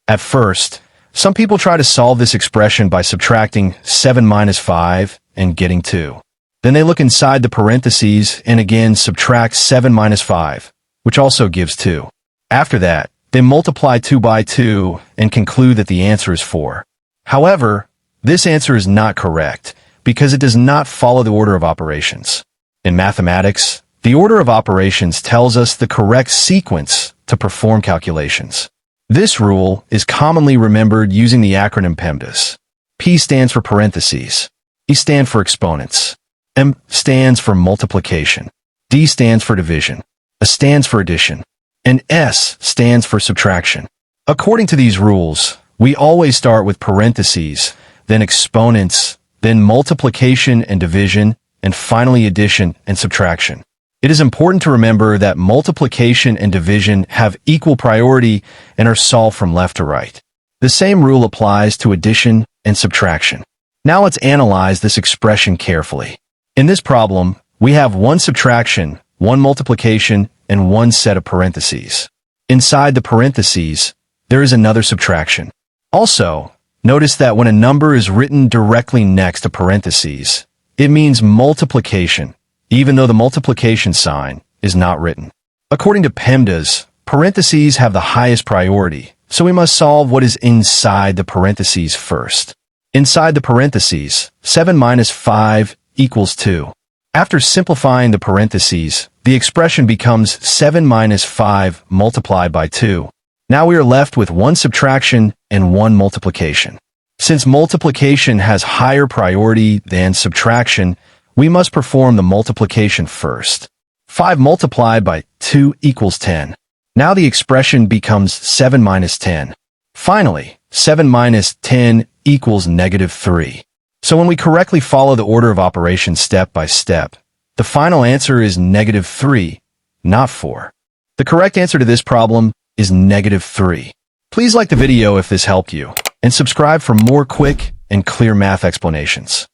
At first, some people try to solve this expression by subtracting 7 minus 5 and getting 2. Then they look inside the parentheses and again subtract 7 minus 5, which also gives 2. After that, they multiply 2 by 2 and conclude that the answer is 4. However, this answer is not correct because it does not follow the order of operations. In mathematics, the order of operations tells us the correct sequence to perform calculations. This rule is commonly remembered using the acronym PEMDAS. P stands for parentheses. E stands for exponents. M stands for multiplication. D stands for division. A stands for addition. And S stands for subtraction. According to these rules, we always start with parentheses, then exponents, then multiplication and division, and finally addition and subtraction. It is important to remember that multiplication and division have equal priority and are solved from left to right. The same rule applies to addition and subtraction. Now let's analyze this expression carefully. In this problem, we have one subtraction, one multiplication, and one set of parentheses. Inside the parentheses, there is another subtraction. Also, notice that when a number is written directly next to parentheses, it means multiplication, even though the multiplication sign is not written. According to PEMDAS, parentheses have the highest priority, so we must solve what is inside the parentheses first. Inside the parentheses, 7 minus 5 equals 2. After simplifying the parentheses, the expression becomes 7 minus 5 multiplied by 2. Now we are left with one subtraction and one multiplication. Since multiplication has higher priority than subtraction, we must perform the multiplication first. 5 multiplied by 2 equals 10. Now the expression becomes 7 minus 10. Finally, 7 minus 10 equals negative 3. So when we correctly follow the order of operations step by step, the final answer is negative 3, not 4. The correct answer to this problem is negative 3. Please like the video if this helped you, and subscribe for more quick and clear math explanations.